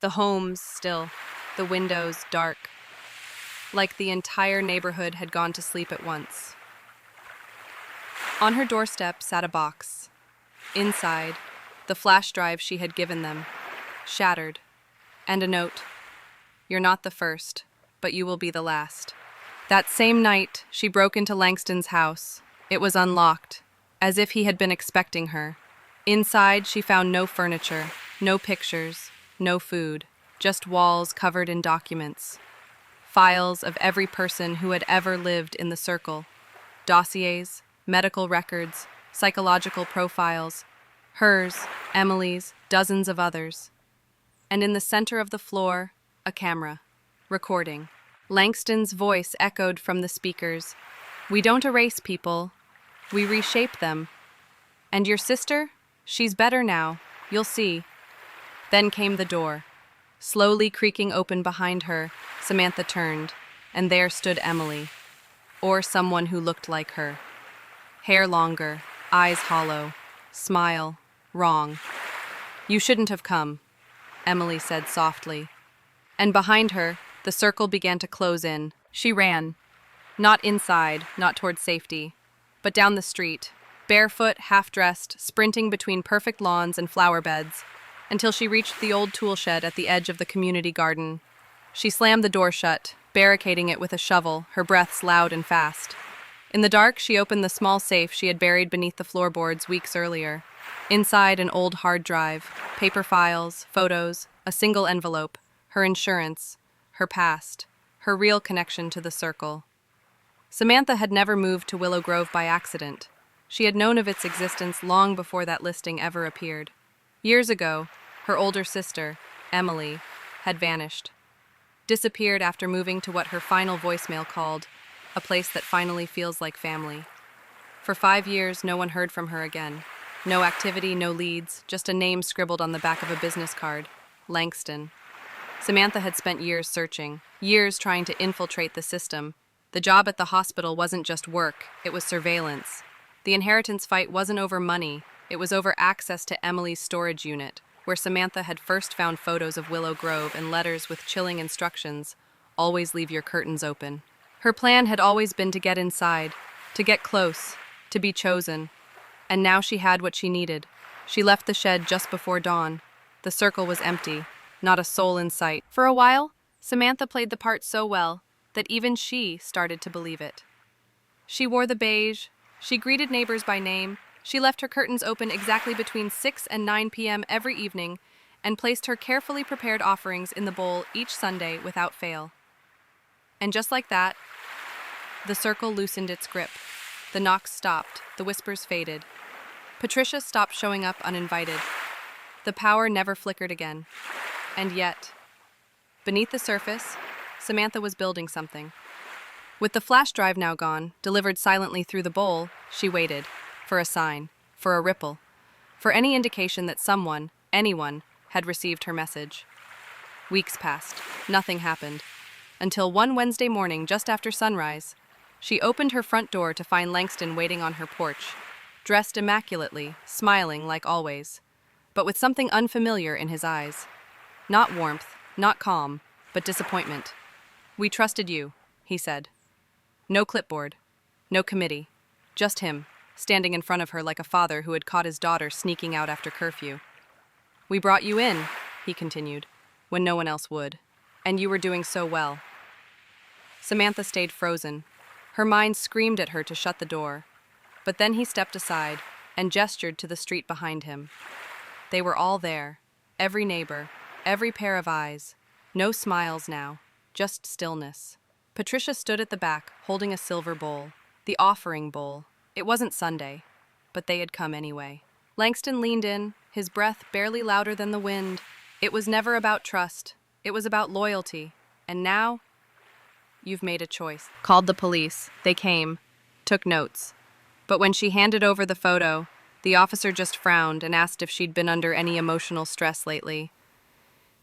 The homes still, the windows dark, like the entire neighborhood had gone to sleep at once. On her doorstep sat a box. Inside, the flash drive she had given them, shattered, and a note. "You're not the first, but you will be the last." That same night, she broke into Langston's house. It was unlocked, as if he had been expecting her. Inside, she found no furniture, no pictures, no food, just walls covered in documents. Files of every person who had ever lived in the circle. Dossiers, medical records, psychological profiles. Hers, Emily's, dozens of others. And in the center of the floor, a camera, recording. Langston's voice echoed from the speakers. "We don't erase people. We reshape them. And your sister? She's better now. You'll see." Then came the door. Slowly creaking open behind her, Samantha turned, and there stood Emily, or someone who looked like her. Hair longer, eyes hollow, smile, wrong. "You shouldn't have come," Emily said softly. And behind her, the circle began to close in. She ran. Not inside, not toward safety, but down the street, barefoot, half-dressed, sprinting between perfect lawns and flower beds, until she reached the old tool shed at the edge of the community garden. She slammed the door shut, barricading it with a shovel, her breaths loud and fast. In the dark, she opened the small safe she had buried beneath the floorboards weeks earlier. Inside, an old hard drive, paper files, photos, a single envelope, her insurance, her past, her real connection to the circle. Samantha had never moved to Willow Grove by accident. She had known of its existence long before that listing ever appeared. Years ago, her older sister, Emily, had vanished. Disappeared after moving to what her final voicemail called a place that finally feels like family. For 5 years, no one heard from her again. No activity, no leads, just a name scribbled on the back of a business card, Langston. Samantha had spent years searching, years trying to infiltrate the system. The job at the hospital wasn't just work, it was surveillance. The inheritance fight wasn't over money, it was over access to Emily's storage unit, where Samantha had first found photos of Willow Grove and letters with chilling instructions, "Always leave your curtains open." Her plan had always been to get inside, to get close, to be chosen. And now she had what she needed. She left the shed just before dawn. The circle was empty, not a soul in sight. For a while, Samantha played the part so well that even she started to believe it. She wore the beige, she greeted neighbors by name, she left her curtains open exactly between 6 and 9 p.m. every evening, and placed her carefully prepared offerings in the bowl each Sunday without fail. And just like that, the circle loosened its grip. The knocks stopped, the whispers faded. Patricia stopped showing up uninvited. The power never flickered again. And yet, beneath the surface, Samantha was building something. With the flash drive now gone, delivered silently through the bowl, she waited, for a sign, for a ripple, for any indication that someone, anyone, had received her message. Weeks passed. Nothing happened. Until one Wednesday morning, just after sunrise, she opened her front door to find Langston waiting on her porch, dressed immaculately, smiling like always, but with something unfamiliar in his eyes. Not warmth, not calm, but disappointment. "We trusted you," he said. No clipboard, no committee, just him, standing in front of her like a father who had caught his daughter sneaking out after curfew. "We brought you in," he continued, when no one else would, "and you were doing so well." Samantha stayed frozen. Her mind screamed at her to shut the door. But then he stepped aside and gestured to the street behind him. They were all there, every neighbor, every pair of eyes. No smiles now, just stillness. Patricia stood at the back, holding a silver bowl, the offering bowl. It wasn't Sunday, but they had come anyway. Langston leaned in, his breath barely louder than the wind. It was never about trust. It was about loyalty. And now, "You've made a choice." Called the police. They came, took notes. But when she handed over the photo, the officer just frowned and asked if she'd been under any emotional stress lately.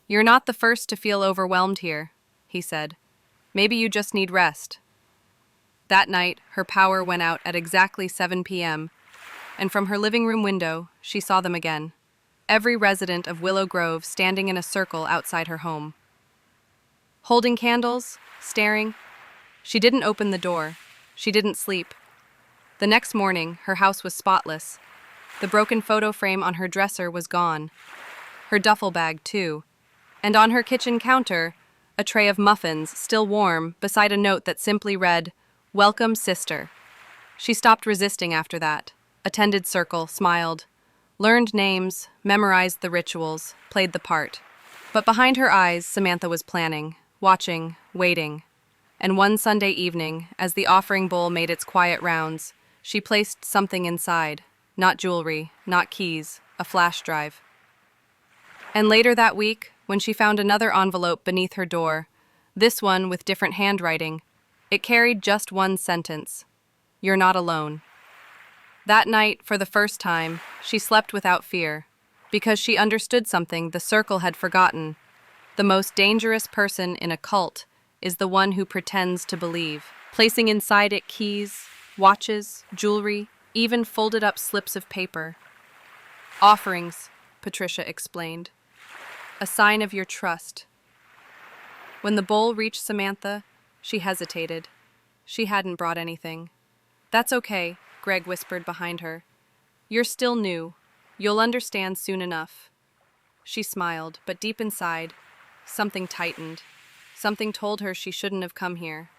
"You're not the first to feel overwhelmed here," he said. "Maybe you just need rest." That night, her power went out at exactly 7 p.m., and from her living room window, she saw them again. every resident of Willow Grove standing in a circle outside her home. Holding candles, staring. She didn't open the door. She didn't sleep. The next morning, her house was spotless. The broken photo frame on her dresser was gone. Her duffel bag, too. And on her kitchen counter, a tray of muffins, still warm, beside a note that simply read, "Welcome, sister." She stopped resisting after that, attended circle, smiled, learned names, memorized the rituals, played the part. But behind her eyes, Samantha was planning, watching, waiting. And one Sunday evening, as the offering bowl made its quiet rounds, she placed something inside. Not jewelry, not keys, a flash drive. And later that week, when she found another envelope beneath her door, this one with different handwriting, it carried just one sentence: "You're not alone." That night, for the first time, she slept without fear, because she understood something the circle had forgotten. The most dangerous person in a cult is the one who pretends to believe, placing inside it keys, watches, jewelry, even folded up slips of paper. "Offerings," Patricia explained. "A sign of your trust." When the bowl reached Samantha, she hesitated. She hadn't brought anything. "That's okay," Greg whispered behind her. "You're still new. You'll understand soon enough." She smiled, but deep inside, something tightened. Something told her she shouldn't have come here.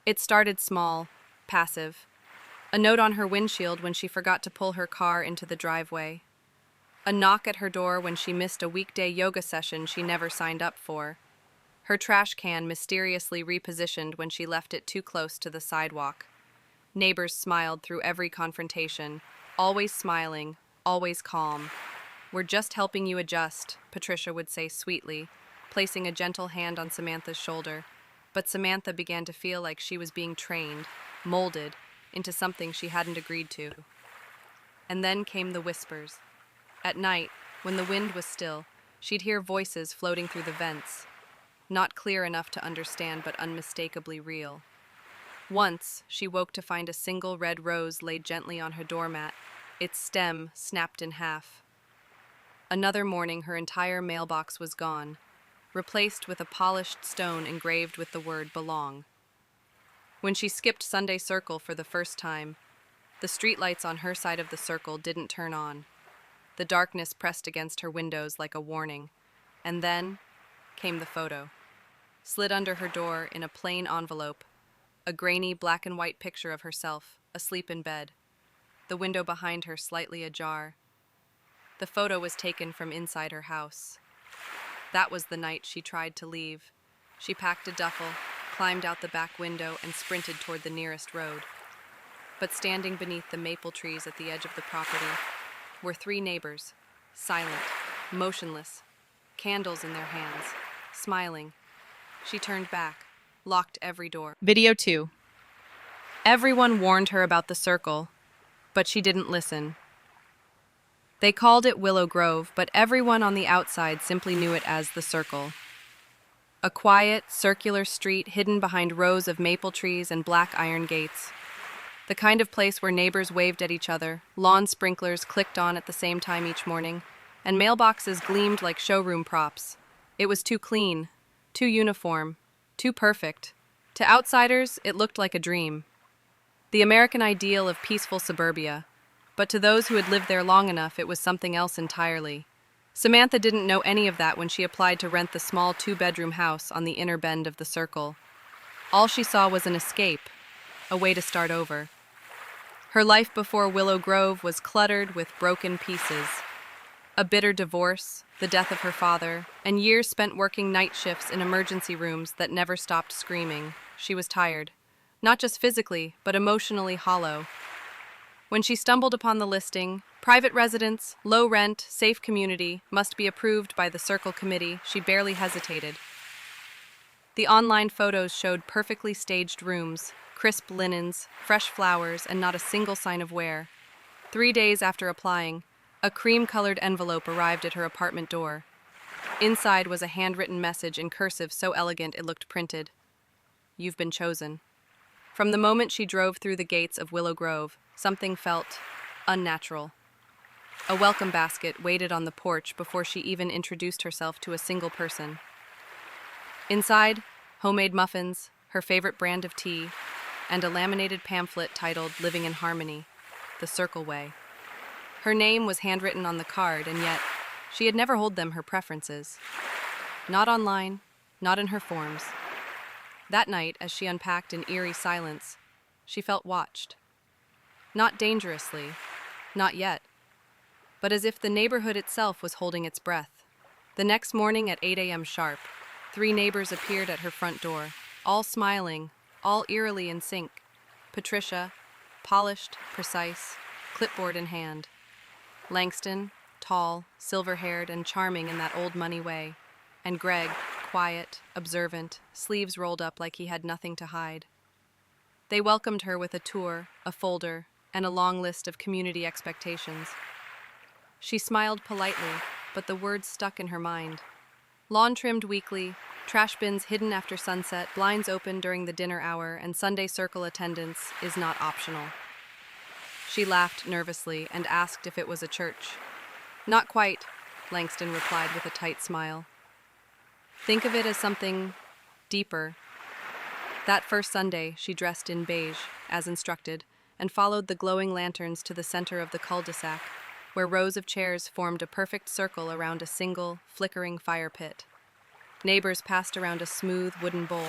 It started small, passive. A note on her windshield when she forgot to pull her car into the driveway. A knock at her door when she missed a weekday yoga session she never signed up for. Her trash can mysteriously repositioned when she left it too close to the sidewalk. Neighbors smiled through every confrontation, always smiling, always calm. "We're just helping you adjust," Patricia would say sweetly, placing a gentle hand on Samantha's shoulder. But Samantha began to feel like she was being trained, molded, into something she hadn't agreed to. And then came the whispers. At night, when the wind was still, she'd hear voices floating through the vents, not clear enough to understand but unmistakably real. Once, she woke to find a single red rose laid gently on her doormat, its stem snapped in half. Another morning, her entire mailbox was gone, replaced with a polished stone engraved with the word "belong." When she skipped Sunday circle for the first time, the streetlights on her side of the circle didn't turn on. The darkness pressed against her windows like a warning. And then came the photo. Slid under her door in a plain envelope, a grainy black and white picture of herself, asleep in bed, the window behind her slightly ajar. The photo was taken from inside her house. That was the night she tried to leave. She packed a duffel, climbed out the back window, and sprinted toward the nearest road. But standing beneath the maple trees at the edge of the property were three neighbors, silent, motionless, candles in their hands, smiling. She turned back, locked every door. Video 2. Everyone warned her about the circle, but she didn't listen. They called it Willow Grove, but everyone on the outside simply knew it as the circle. A quiet, circular street hidden behind rows of maple trees and black iron gates. The kind of place where neighbors waved at each other, lawn sprinklers clicked on at the same time each morning, and mailboxes gleamed like showroom props. It was too clean, too uniform, too perfect. To outsiders, it looked like a dream. The American ideal of peaceful suburbia. But to those who had lived there long enough, it was something else entirely. Samantha didn't know any of that when she applied to rent the small 2-bedroom house on the inner bend of the circle. All she saw was an escape, a way to start over. Her life before Willow Grove was cluttered with broken pieces. A bitter divorce, the death of her father, and years spent working night shifts in emergency rooms that never stopped screaming. She was tired, not just physically, but emotionally hollow. When she stumbled upon the listing, "Private residence, low rent, safe community, must be approved by the Circle Committee," she barely hesitated. The online photos showed perfectly staged rooms, crisp linens, fresh flowers, and not a single sign of wear. 3 days after applying, a cream-colored envelope arrived at her apartment door. Inside was a handwritten message in cursive so elegant it looked printed. "You've been chosen." From the moment she drove through the gates of Willow Grove, something felt unnatural. A welcome basket waited on the porch before she even introduced herself to a single person. Inside, homemade muffins, her favorite brand of tea, and a laminated pamphlet titled Living in Harmony, The Circle Way. Her name was handwritten on the card, and yet she had never told them her preferences. Not online, not in her forms. That night, as she unpacked in eerie silence, she felt watched. Not dangerously, not yet, but as if the neighborhood itself was holding its breath. The next morning at 8 a.m. sharp, 3 neighbors appeared at her front door, all smiling, all eerily in sync. Patricia, polished, precise, clipboard in hand. Langston, tall, silver-haired, and charming in that old money way. And Greg, quiet, observant, sleeves rolled up like he had nothing to hide. They welcomed her with a tour, a folder, and a long list of community expectations. She smiled politely, but the words stuck in her mind. Lawn trimmed weekly, trash bins hidden after sunset, blinds open during the dinner hour, and Sunday circle attendance is not optional. She laughed nervously and asked if it was a church. Not quite, Langston replied with a tight smile. Think of it as something deeper. That first Sunday, she dressed in beige, as instructed, and followed the glowing lanterns to the center of the cul-de-sac, where rows of chairs formed a perfect circle around a single, flickering fire pit. Neighbors passed around a smooth wooden bowl,